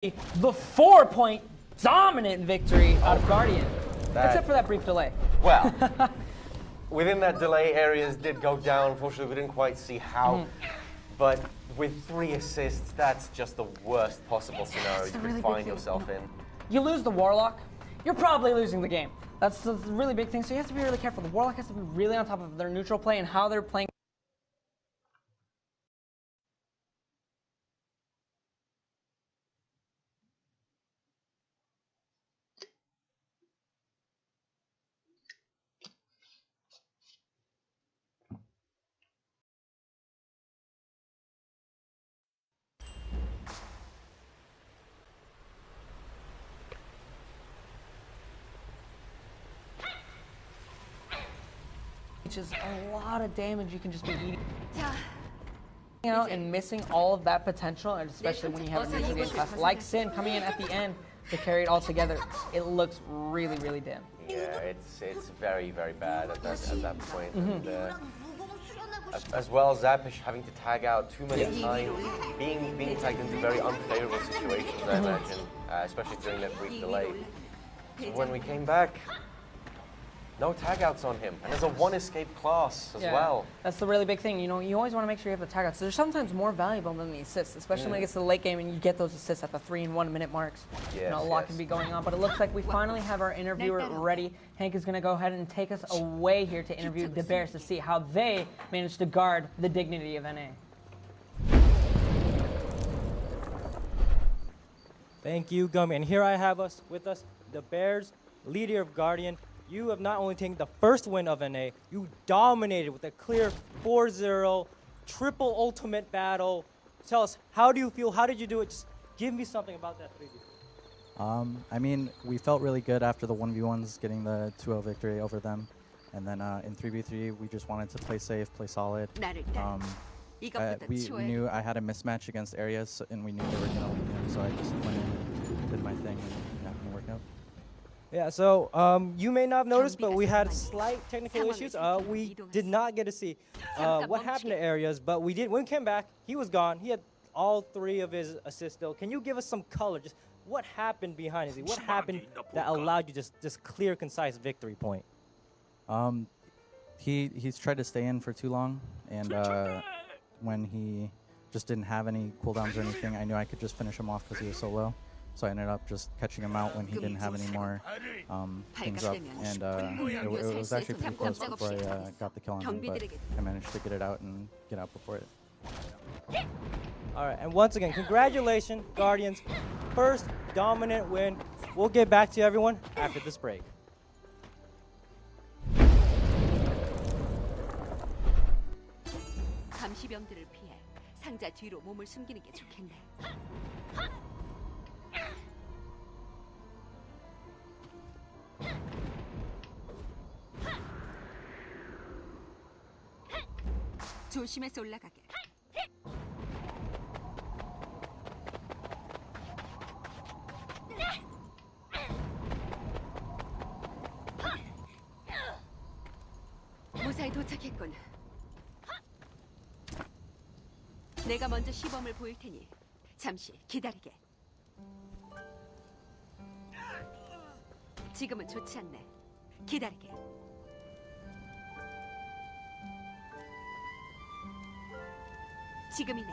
the 4-point dominant victory out of Guardian. Except for that brief delay. Well, within that delay, areas did go down. Unfortunately, we didn't quite see how. But with 3 assists, that's just the worst possible scenario you could find yourself in. You lose the Warlock, you're probably losing the game. That's the really big thing. So you have to be really careful. The Warlock has to be really on top of their neutral play and how they're playing. Which is a lot of damage you can just be eating. You know, and missing all of that potential, and especially when you have a neutral game class like Sin coming in at the end to carry it all together, it looks really, really dim. Yeah, it's very, very bad at that point. And, as well as Zapish having to tag out too many times, being tagged into very unfavorable situations, I imagine, especially during that brief delay. So when we came back, no tag outs on him, and there's a 1 escape class as well. That's the really big thing. You know, you always want to make sure you have the tag outs. They're sometimes more valuable than the assists, especially when it gets to the late game and you get those assists at the 3 and 1 minute marks. Yes, you know, a lot can be going on, but it looks like we finally have our interviewer ready. Hank is going to go ahead and take us away here to interview the Bears to see how they managed to guard the dignity of NA. Thank you, Gummy. And here I have with us the Bears, leader of Guardian. You have not only taken the first win of NA, you dominated with a clear 4-0, triple ultimate battle. Tell us, how do you feel? How did you do it? Just give me something about that 3v3. I mean, we felt really good after the 1v1s, getting the 2-0 victory over them. And then in 3v3, we just wanted to play safe, play solid. We knew I had a mismatch against Areas, and we knew they were going to win him, so I just went in, did my thing, and yeah, it worked out. Yeah, so you may not have noticed, but we had slight technical issues. We did not get to see what happened to Areas, but we did. When we came back, he was gone. He had all 3 of his assists still. Can you give us some color? Just what happened behind it? What happened that allowed you just this clear, concise victory point? He's tried to stay in for too long, and when he just didn't have any cooldowns or anything, I knew I could just finish him off because he was so low. So I ended up just catching him out when he didn't have any more things up, and it was actually pretty close before I got the kill on him, but I managed to get it out and get out before it. All right, and once again, congratulations, Guardians. First dominant win. We'll get back to everyone after this break. 감시병들을 피해 상자 뒤로 몸을 숨기는 게 좋겠네. 조심해서 올라가게. 무사히 도착했군. 내가 먼저 시범을 보일 테니 잠시 기다리게. 지금은 좋지 않네. 기다리게. 지금이네.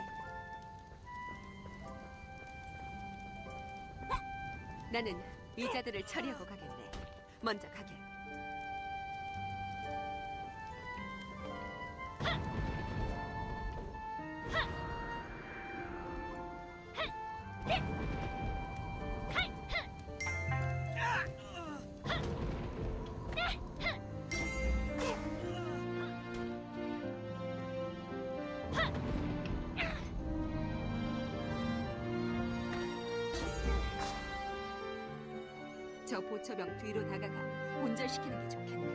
나는 의자들을 처리하고 가겠네. 먼저 가게. 저 보초병 뒤로 나가가 혼절시키는 게 좋겠네.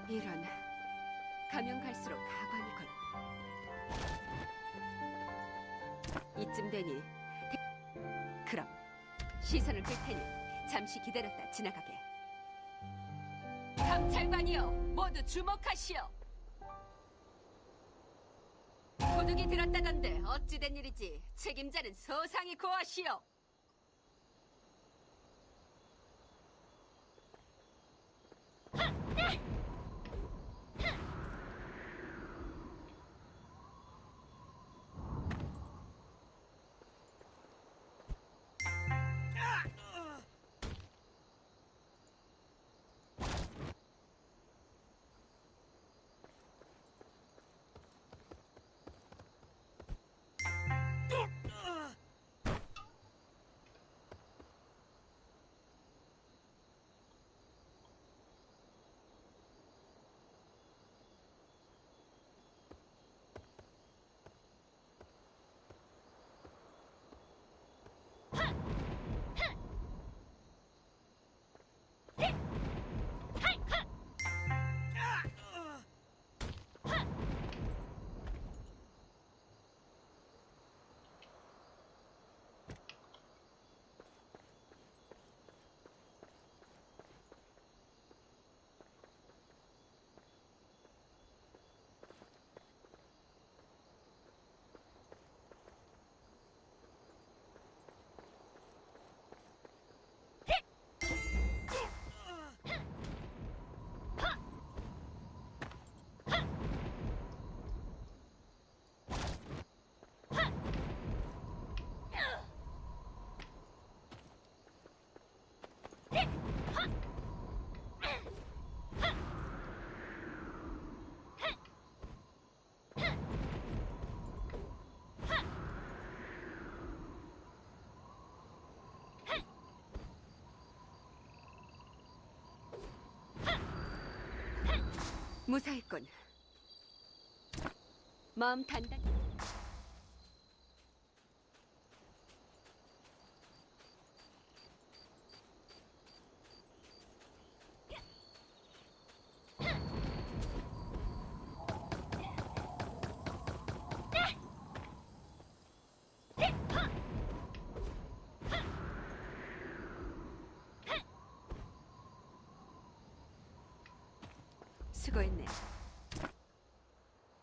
이런 가면 갈수록 가관이군. 이쯤 되니 그럼 시선을 끌 테니 잠시 기다렸다 지나가게. 감찰관이여, 모두 주목하시오. 도둑이 들었다던데 어찌된 일이지? 책임자는 소상히 고하시오. 무사했군. 마음 단단. 수고했네.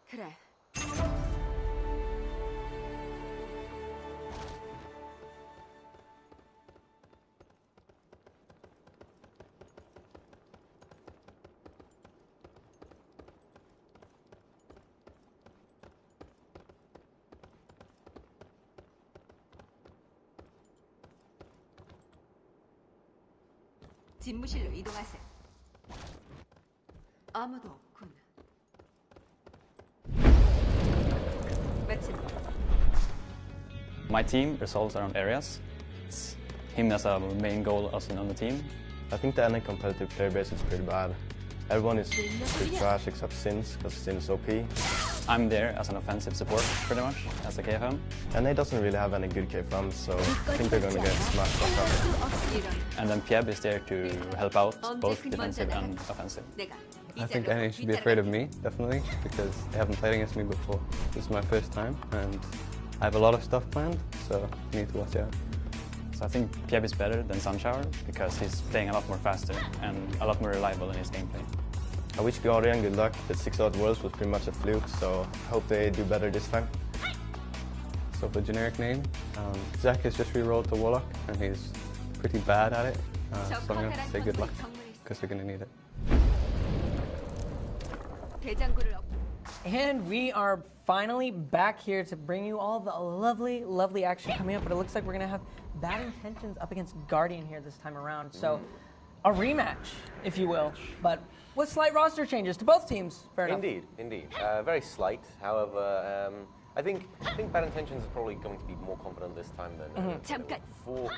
그래. 집무실로 이동하세요. 아무도 없군. 마침 My team resolves around areas. It's him as a main goal as on the team. I think the NA competitive player base is pretty bad. Everyone is pretty trash except Sins, because Sins is OP. I'm there as an offensive support, pretty much, as a KFM. NA doesn't really have any good KFMs, so I think they're going to get smashed off that. 이런. And then Pieb is there to help out, both defensive and offensive. 내가 I think NA should be afraid of me, definitely, because they haven't played against me before. This is my first time, and I have a lot of stuff planned, so you need to watch out. So I think Pieb is better than Sunshower because he's playing a lot more faster and a lot more reliable in his gameplay. I wish Guardian good luck. The 6-out Worlds was pretty much a fluke, so I hope they do better this time. So for generic name, Zach has just re-rolled to Warlock, and he's pretty bad at it, so I'm going to have to say good luck, because they're going to need it. 대장구를 얻. And we are finally back here to bring you all the lovely, lovely action coming up. But it looks like we're going to have Bad Intentions up against Guardian here this time around. So a rematch, if you will. But with slight roster changes to both teams. Fair enough. Indeed, indeed. Very slight. However, I think Bad Intentions is probably going to be more confident this time than 잠깐. before.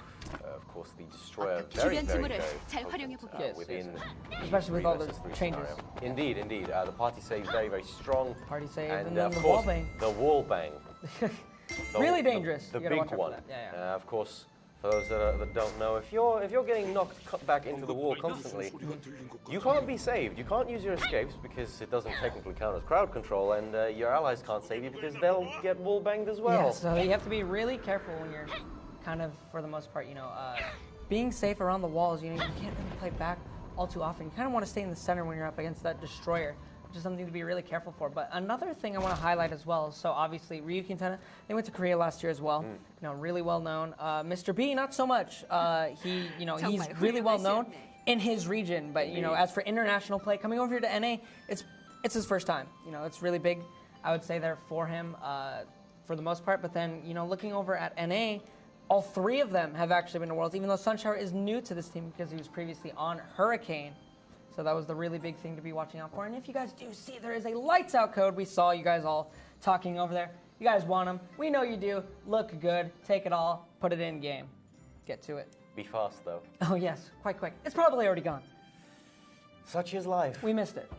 Of course, the Destroyer 주변 very 지물을 잘 potent, 활용해 볼게요. Yes, within Especially with three all the versus three changes. scenario. Indeed, indeed. The party save very strong. Party save and and then of the course, wall bang. the wall bang. Really dangerous. The You gotta watch big out for one. that. Yeah. Of course, for those that don't know, if you're getting knocked back into the wall constantly, you can't be saved. You can't use your escapes because it doesn't technically count as crowd control, and your allies can't save you because they'll get wall banged as well. Yeah, so you have to be really careful when you're kind of, for the most part, being safe around the walls. You can't really play back all too often. You kind of want to stay in the center when you're up against that destroyer, which is something to be really careful for. But another thing I want to highlight as well, so obviously Ryuki and Tena, they went to Korea last year as well. You know, really well known. Mr. B, not so much. He's really well known in his region, but you know, as for international play, coming over here to NA, it's his first time. You know, it's really big, I would say, there for him for the most part. But then, you know, looking over at NA, all three of them have actually been to Worlds, even though Sunshower is new to this team because he was previously on Hurricane. So that was the really big thing to be watching out for. And if you guys do see there is a lights out code, we saw you guys all talking over there. You guys want them. We know you do. Look good. Take it all. Put it in game. Get to it. Be fast, though. Oh, yes. Quite quick. It's probably already gone. Such is life. We missed it.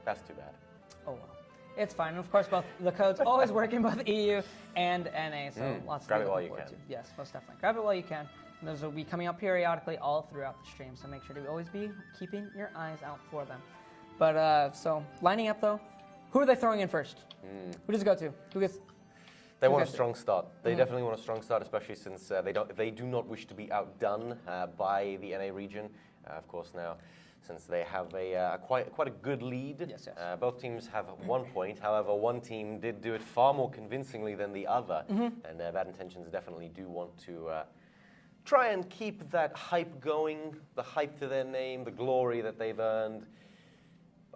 That's too bad. Oh, well. It's fine. And of course, both the codes always work in both EU and NA, so lots to Grab look it while you forward can. to. Yes, most definitely. Grab it while you can. And those will be coming up periodically all throughout the stream, so make sure to always be keeping your eyes out for them. But, so, lining up, though, who are they throwing in first? Who does it go to? Who gets... They who want a gets it? strong start. They definitely want a strong start, especially since they do not wish to be outdone by the NA region. Of course, now, since they have a quite a good lead. Yes. Both teams have 1 point. However, one team did do it far more convincingly than the other, and Bad Intentions definitely do want to try and keep that hype going, the hype to their name, the glory that they've earned.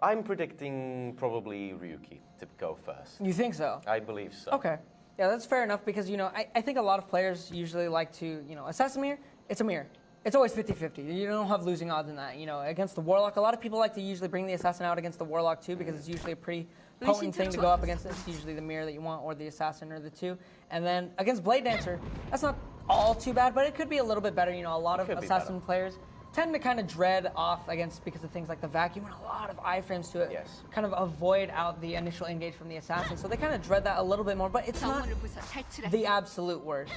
I'm predicting probably Ryuki to go first. You think so? I believe so. Okay. Yeah, that's fair enough because, you know, I think a lot of players usually like to, you know, assess a mirror, it's a mirror. It's always 50-50. You don't have losing odds in that. You know, against the Warlock, a lot of people like to usually bring the Assassin out against the Warlock too because it's usually a pretty potent thing to go up against. It's usually the mirror that you want or the Assassin or the two. And then against Blade Dancer, that's not all too bad, but it could be a little bit better. You know, a lot of Assassin players tend to kind of dread off against because of things like the vacuum and a lot of iframes to it. Yes. Kind of avoid out the initial engage from the Assassin. So they kind of dread that a little bit more, but it's not the absolute worst.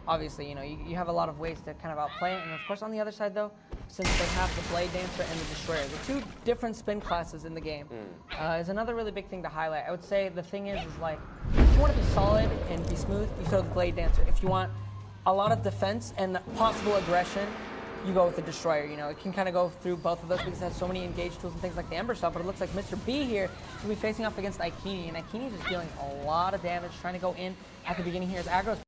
Obviously, you know, you have a lot of ways to kind of outplay it. And of course, on the other side, though, since they have the Blade Dancer and the Destroyer, the two different spin classes in the game, is another really big thing to highlight. I would say the thing is like, if you want to be solid and be smooth, you throw the Blade Dancer. If you want a lot of defense and possible aggression, you go with the Destroyer. You know, it can kind of go through both of those because it has so many engage tools and things like the Ember Shot, but it looks like Mr. B here will be facing off against Aikini, and Aikini is just dealing a lot of damage, trying to go in at the beginning here as aggro's